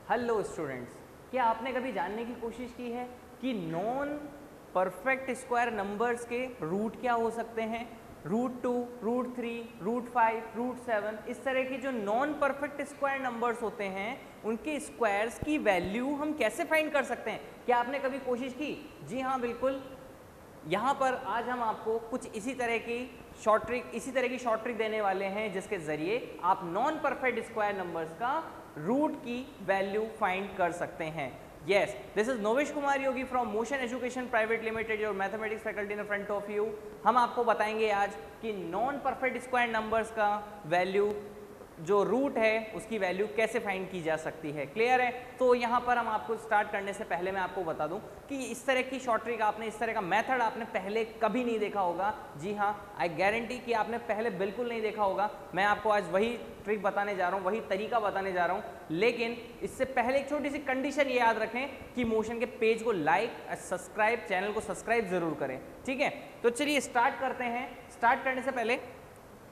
Hello students, क्या आपने कभी जानने की कोशिश की है कि नॉन परफेक्ट स्क्वायर नंबर्स के रूट क्या हो सकते हैं? √2, √3, √5, √7 इस तरह के जो नॉन परफेक्ट स्क्वायर नंबर्स होते हैं उनके स्क्वायर्स की वैल्यू हम कैसे फाइंड कर सकते हैं? क्या आपने कभी कोशिश की? जी हाँ, बिल्कुल। यहाँ पर आज हम आपको कुछ इसी तरह की शॉर्ट ट्रिक देने वाले हैं जिसके ज़रिए आप नॉन परफेक्ट स्क्वायर नंबर्स का रूट की वैल्यू फाइंड कर सकते हैं। Yes, this is Novesh Kumar Yogi from Motion Education Private Limited, your mathematics faculty in front of you. हम आपको बताएंगे आज कि नॉन परफेक्ट स्क्वायर नंबर्स का वैल्यू जो रूट है उसकी वैल्यू कैसे फाइंड की जा सकती है। क्लियर है? तो यहाँ पर हम आपको स्टार्ट करने से पहले मैं आपको बता दूं कि इस तरह की शॉर्ट ट्रिक आपने, इस तरह का मेथड आपने पहले कभी नहीं देखा होगा। जी हाँ, आई गारंटी कि आपने पहले बिल्कुल नहीं देखा होगा। मैं आपको आज वही ट्रिक बताने जा रहा हूँ, वही तरीका बताने जा रहा हूँ, लेकिन इससे पहले एक छोटी सी कंडीशन ये याद रखें कि मोशन के पेज को लाइक, सब्सक्राइब, चैनल को सब्सक्राइब जरूर करें। ठीक है, तो चलिए स्टार्ट करते हैं। स्टार्ट करने से पहले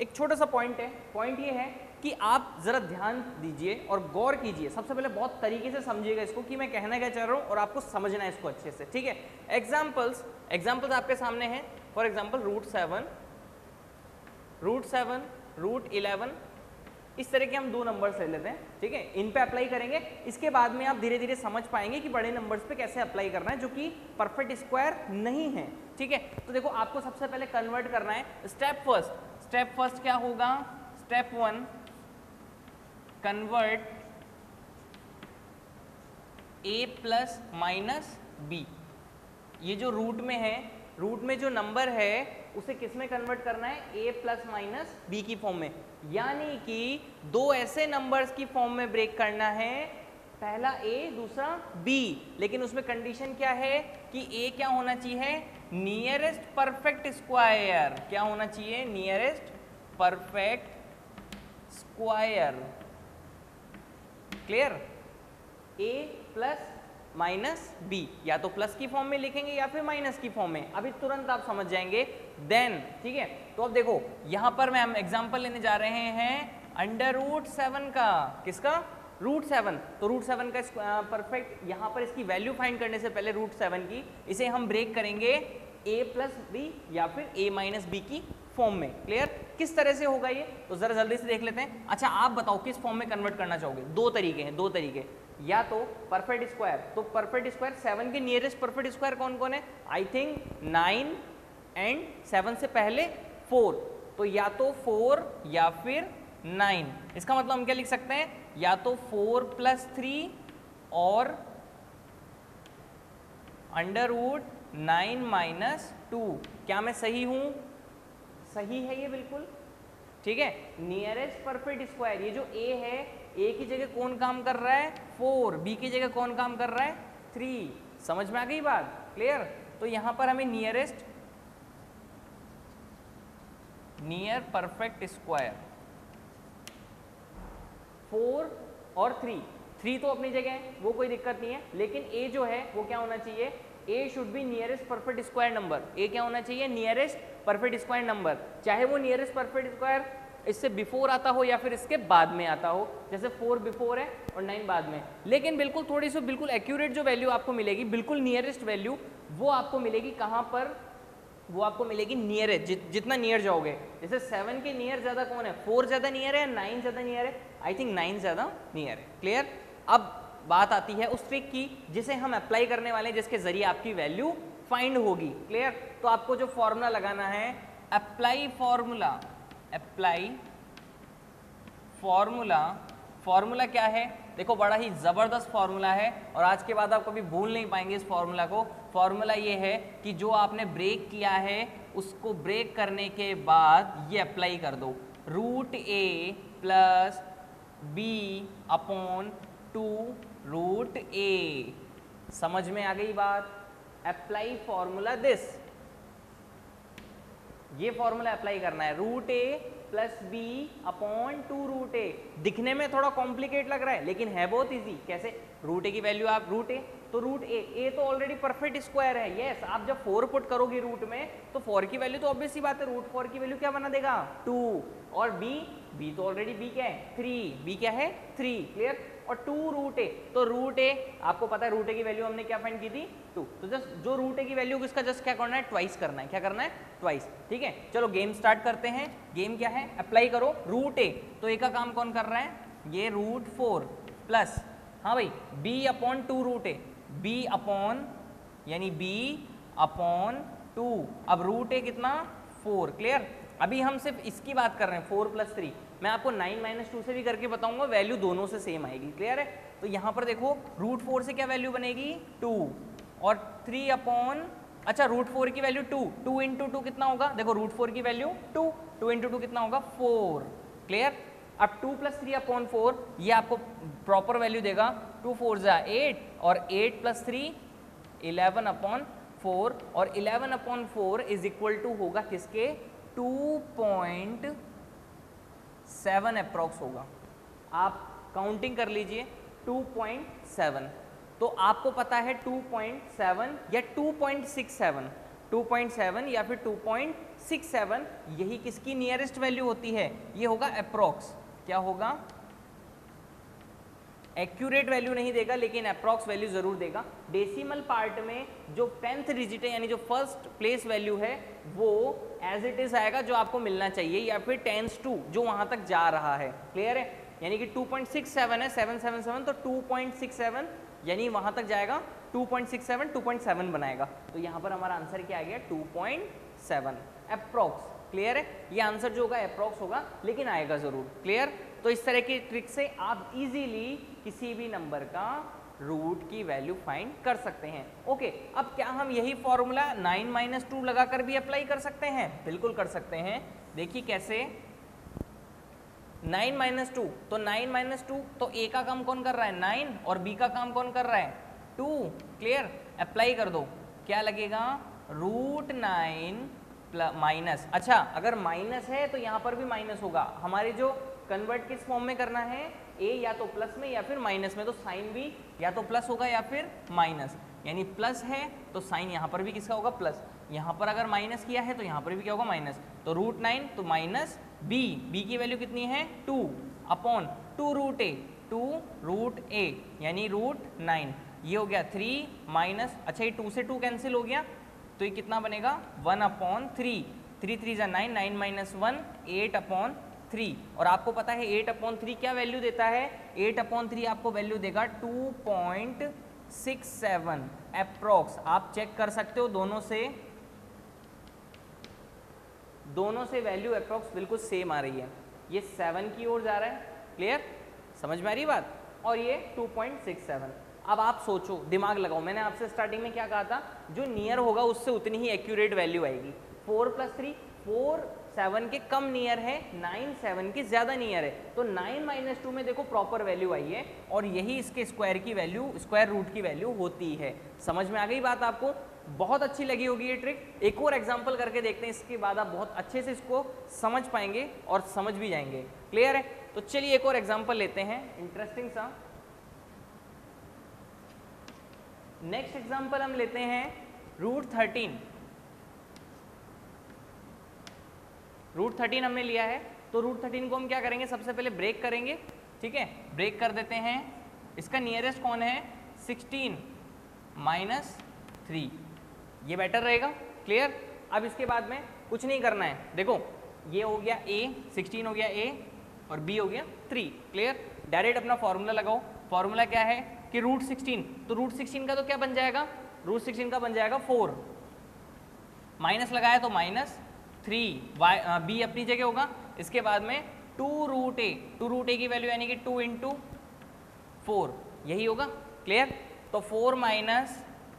एक छोटा सा पॉइंट है। पॉइंट ये है कि आप जरा ध्यान दीजिए और गौर कीजिए। सबसे पहले बहुत तरीके से समझिएगा इसको कि मैं कहना क्या चाह रहा हूँ और आपको समझना है इसको अच्छे से। ठीक है, एग्जाम्पल्स आपके सामने हैं। फॉर एग्जाम्पल √7, √11, इस तरह के हम दो नंबर्स ले लेते हैं। ठीक है, इन पे अप्लाई करेंगे। इसके बाद में आप धीरे धीरे समझ पाएंगे कि बड़े नंबर्स पे कैसे अप्लाई करना है जो कि परफेक्ट स्क्वायर नहीं है। ठीक है, तो देखो आपको सबसे पहले कन्वर्ट करना है। स्टेप फर्स्ट क्या होगा? Step 1, convert a plus minus B. ये जो रूट में है, रूट में जो नंबर है उसे किस में कन्वर्ट करना है? a प्लस माइनस बी की फॉर्म में। यानी कि दो ऐसे नंबर्स की फॉर्म में ब्रेक करना है, पहला a दूसरा b, लेकिन उसमें कंडीशन क्या है कि a क्या होना चाहिए? Nearest perfect square. क्या होना चाहिए? Nearest perfect square. Clear? a plus minus B, या तो प्लस की फॉर्म में लिखेंगे या फिर माइनस की फॉर्म में। अभी तुरंत आप समझ जाएंगे देन। ठीक है, तो अब देखो यहां पर मैं हम एग्जांपल लेने जा रहे हैं √7 का। किसका? √7। तो √7 का परफेक्ट, यहां पर इसकी वैल्यू फाइंड करने से पहले √7 की, इसे हम ब्रेक करेंगे a प्लस बी या फिर a माइनस बी की फॉर्म में। क्लियर? किस तरह से होगा ये, तो जरा जल्दी से देख लेते हैं। अच्छा, आप बताओ किस फॉर्म में कन्वर्ट करना चाहोगे? दो तरीके हैं, दो तरीके। या तो परफेक्ट स्क्वायर, तो परफेक्ट स्क्वायर 7 के नियरेस्ट परफेक्ट स्क्वायर कौन कौन है? आई थिंक 9 एंड 7 से पहले 4, तो या तो 4 या फिर 9। इसका मतलब हम क्या लिख सकते हैं? या तो 4 + 3 और √9 - 2। क्या मैं सही हूं? सही है ये बिल्कुल। ठीक है, नियरेस्ट परफेक्ट स्क्वायर, ये जो a है, a की जगह कौन काम कर रहा है? 4, b की जगह कौन काम कर रहा है? 3। समझ में आ गई बात? क्लियर? तो यहां पर हमें नियर परफेक्ट स्क्वायर 4 और 3 तो अपनी जगह है, वो कोई दिक्कत नहीं है, लेकिन a जो है वो क्या होना चाहिए? a should be nearest perfect square number. a क्या होना चाहिए? नियरेस्ट परफेक्ट स्क्वायर नंबर, चाहे वो नियरेस्ट परफेक्ट स्क्वायर इससे बिफोर आता हो या फिर इसके बाद में आता हो। जैसे 4 बिफोर है और 9 बाद में, लेकिन बिल्कुल थोड़ी सी बिल्कुल एक्यूरेट जो वैल्यू आपको मिलेगी, बिल्कुल नियरेस्ट वैल्यू, वो आपको मिलेगी कहाँ पर? वो आपको मिलेगी नियरेस्ट, जितना नियर जाओगे। जैसे 7 के नियर ज्यादा कौन है? 4 ज्यादा नियर है या 9 ज्यादा नियर है? आई थिंक 9 ज्यादा नियर है। क्लियर? अब बात आती है उस ट्रिक की जिसे हम अप्लाई करने वाले हैं, जिसके जरिए आपकी वैल्यू फाइंड होगी। क्लियर? तो आपको जो फॉर्मूला लगाना है, अप्लाई फॉर्मूला क्या है? देखो बड़ा ही जबरदस्त फॉर्मूला है और आज के बाद आप कभी भूल नहीं पाएंगे इस फॉर्मूला को। फॉर्मूला ये है कि जो आपने ब्रेक किया है उसको ब्रेक करने के बाद ये अप्लाई कर दो, √a प्लस b/2 √a। समझ में आ गई बात? अप्लाई फॉर्मूला दिस, ये फॉर्मूला अप्लाई करना है, √a प्लस b/2 √a। दिखने में थोड़ा कॉम्प्लिकेट लग रहा है लेकिन है बहुत इजी। कैसे? √a की वैल्यू आप √a तो रूट ए तो ऑलरेडी परफेक्ट स्क्वायर है। यस, आप जब 4 पुट करोगे रूट में तो 4 की वैल्यू तो ऑब्वियस सी बात है, रूट 4 की वैल्यू क्या बना देगा 2, और बी तो ऑलरेडी बी क्या है 3, बी क्या है 3, क्लियर। और 2 रूट ए, तो रूट ए आपको पता है रूट ए की वैल्यू हमने क्या फाइंड की थी 2, तो जस्ट जो रूट ए की वैल्यू इसका जस्ट क्या करना है ट्वाइस करना है, क्या करना है ट्वाइस, ठीक है। चलो गेम स्टार्ट करते हैं। गेम क्या है, अप्लाई करो रूट ए, तो ए का काम कौन कर रहा है, ये रूट 4 प्लस, हाँ भाई बी अपॉन 2 रूट ए, बी अपॉन यानी बी अपॉन 2, अब रूट ए कितना 4, क्लियर। अभी हम सिर्फ इसकी बात कर रहे हैं 4 + 3, मैं आपको 9 - 2 से भी करके बताऊंगा, वैल्यू दोनों से सेम आएगी, क्लियर है। तो यहाँ पर देखो रूट 4 से क्या वैल्यू बनेगी 2, और 3 अपॉन, अच्छा रूट 4 की वैल्यू 2, 2 × 2 कितना होगा, देखो रूट 4 की वैल्यू 2, 2 × 2 कितना होगा 4, क्लियर। अब 2 + 3 अपॉन 4 ये आपको प्रॉपर वैल्यू देगा, 2 4 = 8, और 8 + 3 11 अपॉन 4, और 11 अपॉन 4 इज इक्वल टू होगा किसके 2.7 अप्रॉक्स होगा। आप काउंटिंग कर लीजिए 2.7, तो आपको पता है 2.7 या 2.67, 2.7 या फिर 2.67, यही किसकी नियरेस्ट वैल्यू होती है, ये होगा अप्रॉक्स, क्या होगा एक्यूरेट वैल्यू नहीं देगा लेकिन अप्रॉक्स वैल्यू जरूर देगा। डेसिमल पार्ट में जो 10th डिजिट है यानी जो फर्स्ट प्लेस वैल्यू है वो एज इट इज आएगा जो आपको मिलना चाहिए, या फिर 10^2 जो वहां तक जा रहा है, क्लियर है। यानी कि 2.67 है 777, तो 2.67 यानी वहां तक जाएगा 2.67, 2.7 बनाएगा, तो यहाँ पर हमारा आंसर क्या आ गया 2.7 अप्रॉक्स, क्लियर है। ये आंसर जो होगा अप्रॉक्स होगा लेकिन आएगा जरूर, क्लियर। तो इस तरह की ट्रिक से आप इजीली किसी भी नंबर का रूट की वैल्यू फाइंड कर सकते हैं। ओके, अब क्या हम यही फॉर्मूला 9 - 2 लगाकर भी अप्लाई कर सकते हैं, बिल्कुल कर सकते हैं। देखिए कैसे, 9 - 2, तो 9 - 2 तो ए का काम कौन कर रहा है 9, और बी का काम कौन कर रहा है 2, क्लियर। अप्लाई कर दो, क्या लगेगा √9 माइनस, अच्छा अगर माइनस है तो यहाँ पर भी माइनस होगा, हमारे जो कन्वर्ट किस फॉर्म में करना है ए या तो प्लस में या फिर माइनस में, तो साइन भी या तो प्लस होगा या फिर माइनस, यानी प्लस है तो साइन यहाँ पर भी किसका होगा प्लस, यहाँ पर अगर माइनस किया है तो यहाँ पर भी क्या होगा माइनस, तो √9 तो माइनस बी की वैल्यू कितनी है 2 अपॉन 2 रूट ए यानी √9, ये हो गया 3 माइनस, अच्छा ये 2 से 2 कैंसिल हो गया तो ये कितना बनेगा 1/3, 3 3 = 9, 9 - 1 8/3, और आपको पता है 8/3 क्या वैल्यू देता है, 8/3 आपको वैल्यू देगा 2.67 अप्रॉक्स। आप चेक कर सकते हो दोनों से वैल्यू अप्रॉक्स बिल्कुल सेम आ रही है, ये 7 की ओर जा रहा है, क्लियर, समझ में आ रही बात, और ये 2.67। अब आप सोचो, दिमाग लगाओ, मैंने आपसे स्टार्टिंग में क्या कहा था, जो नियर होगा उससे उतनी ही एक्यूरेट वैल्यू आएगी। 4 + 3 4 7 के कम नियर है, 9 7 के ज़्यादा नियर है, तो 9 - 2 में देखो प्रॉपर वैल्यू आई है, और यही इसके स्क्वायर की वैल्यू, स्क्वायर रूट की वैल्यू होती है। समझ में आ गई बात आपको, बहुत अच्छी लगी होगी ये ट्रिक। एक और एग्जाम्पल करके देखते हैं, इसके बाद आप बहुत अच्छे से इसको समझ पाएंगे और समझ भी जाएंगे, क्लियर है। तो चलिए एक और एग्जाम्पल लेते हैं इंटरेस्टिंग सा। नेक्स्ट एग्जाम्पल हम लेते हैं √13। √13 हमने लिया है, तो √13 को हम क्या करेंगे, सबसे पहले ब्रेक करेंगे, ठीक है, ब्रेक कर देते हैं। इसका नियरेस्ट कौन है 16 - 3, ये बेटर रहेगा, क्लियर। अब इसके बाद में कुछ नहीं करना है, देखो ये हो गया a, 16 हो गया a, और b हो गया 3, क्लियर। डायरेक्ट अपना फॉर्मूला लगाओ, फॉर्मूला क्या है कि √16, तो √16 का तो क्या बन जाएगा, √16 का बन जाएगा 4, माइनस लगाया तो -3, b अपनी जगह होगा। इसके बाद में 2 √a की वैल्यू यानी कि 2 × 4, यही होगा, क्लियर। तो 4 -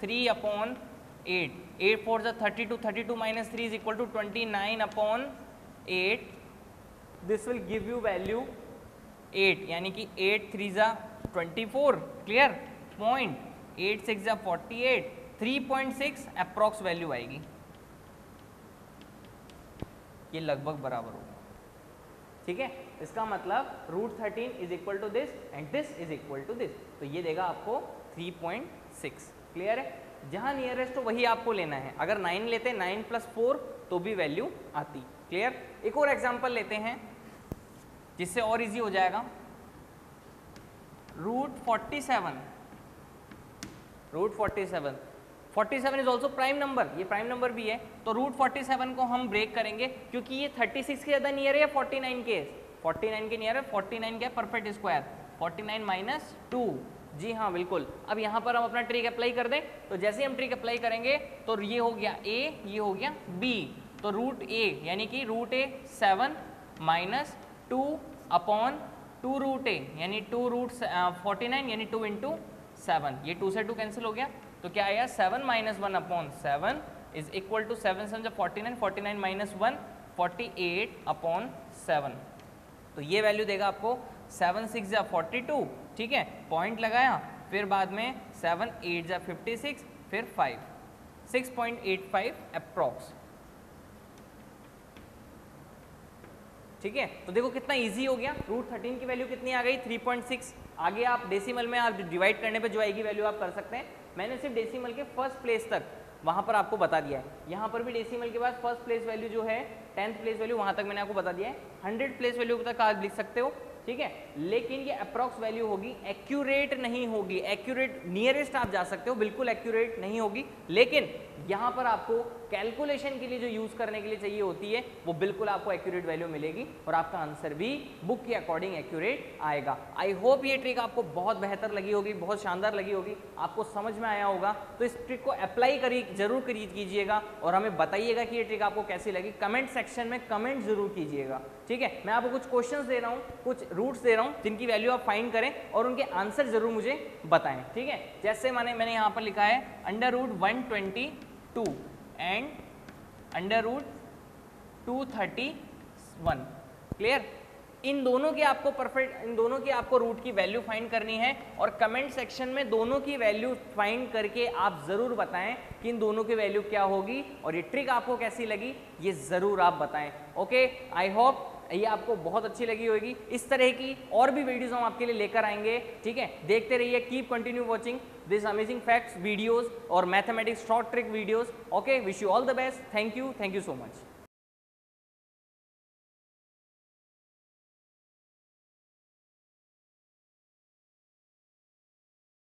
3/8, 8 4 = 32, 32 - 3 = 29/8, this will give you value 8, यानी कि 8 3 = 24, क्लियर, 8 6 = 48, 3.6 अप्रॉक्स वैल्यू आएगी, ये लगभग बराबर होगा, ठीक है। इसका मतलब √13 = दिस एंड दिस = दिस, तो ये देगा आपको 3.6 6। क्लियर है? जहाँ नियरेस्ट हो वही आपको लेना है। अगर 9 लेते 9 + 4 तो भी वैल्यू आती। क्लियर? एक और एग्जांपल लेते हैं जिससे और इजी हो जाएगा। √47 47 इज ऑल्सो प्राइम नंबर, ये प्राइम नंबर भी है। तो √47 को हम ब्रेक करेंगे क्योंकि ये 36 के ज़्यादा नियर है या 49 के? 49 के नियर है। 49 क्या? Perfect square. 49 - 2। जी हाँ बिल्कुल। अब यहाँ पर हम अपना ट्रिक अप्लाई कर दें, तो जैसे ही हम ट्रिक अप्लाई करेंगे तो ये हो गया A, ये हो गया B। तो √A यानी कि √A 7 - 2 अपॉन 2√A यानी 2√49 यानी 2 × 7। ये 2 से 2 कैंसिल हो गया, तो क्या आया? 7 - 1 upon 7 is equal to 7 7 49, 49 - 1 48 upon 7। तो ये वैल्यू देगा आपको 7 6 42। ठीक है, पॉइंट लगाया, फिर बाद में 7 8 56, फिर 5 6.85 अप्रॉक्स। ठीक है, तो देखो कितना इजी हो गया। √13 की वैल्यू कितनी आ गई? 3.6। आगे आप डेसिमल में आप डिवाइड करने पे जो आएगी वैल्यू आप कर सकते हैं। मैंने सिर्फ डेसिमल के फर्स्ट प्लेस तक वहाँ पर आपको बता दिया है। यहाँ पर भी डेसिमल के बाद फर्स्ट प्लेस वैल्यू जो है 10th प्लेस वैल्यू वहाँ तक मैंने आपको बता दिया है। 100 प्लेस वैल्यू तक आप लिख सकते हो। ठीक है, लेकिन ये अप्रॉक्स वैल्यू होगी, एक्यूरेट नहीं होगी। एक्यूरेट नियरेस्ट आप जा सकते हो, बिल्कुल एक्यूरेट नहीं होगी, लेकिन यहाँ पर आपको कैलकुलेशन के लिए जो यूज करने के लिए चाहिए होती है वो बिल्कुल आपको एक्यूरेट वैल्यू मिलेगी और आपका आंसर भी बुक के अकॉर्डिंग एक्यूरेट आएगा। आई होप ये ट्रिक आपको बहुत बेहतर लगी होगी, बहुत शानदार लगी होगी, आपको समझ में आया होगा। तो इस ट्रिक को अप्लाई जरूर कीजिएगा और हमें बताइएगा कि ये ट्रिक आपको कैसी लगी। कमेंट सेक्शन में कमेंट जरूर कीजिएगा। ठीक है, मैं आपको कुछ क्वेश्चंस दे रहा हूँ, कुछ रूट्स दे रहा हूँ जिनकी वैल्यू आप फाइंड करें और उनके आंसर जरूर मुझे बताएं। ठीक है, जैसे मैंने यहाँ पर लिखा है √122 एंड √231। क्लियर? इन दोनों की आपको रूट की वैल्यू फाइंड करनी है और कमेंट सेक्शन में दोनों की वैल्यू फाइंड करके आप जरूर बताएं कि इन दोनों की वैल्यू क्या होगी और ये ट्रिक आपको कैसी लगी ये जरूर आप बताएं। ओके, आई होप ये आपको बहुत अच्छी लगी होगी। इस तरह की और भी वीडियोस हम आपके लिए लेकर आएंगे। ठीक है, देखते रहिए, keep continue watching this amazing facts videos और mathematics short trick videos. Okay, wish you all the best. Thank you so much.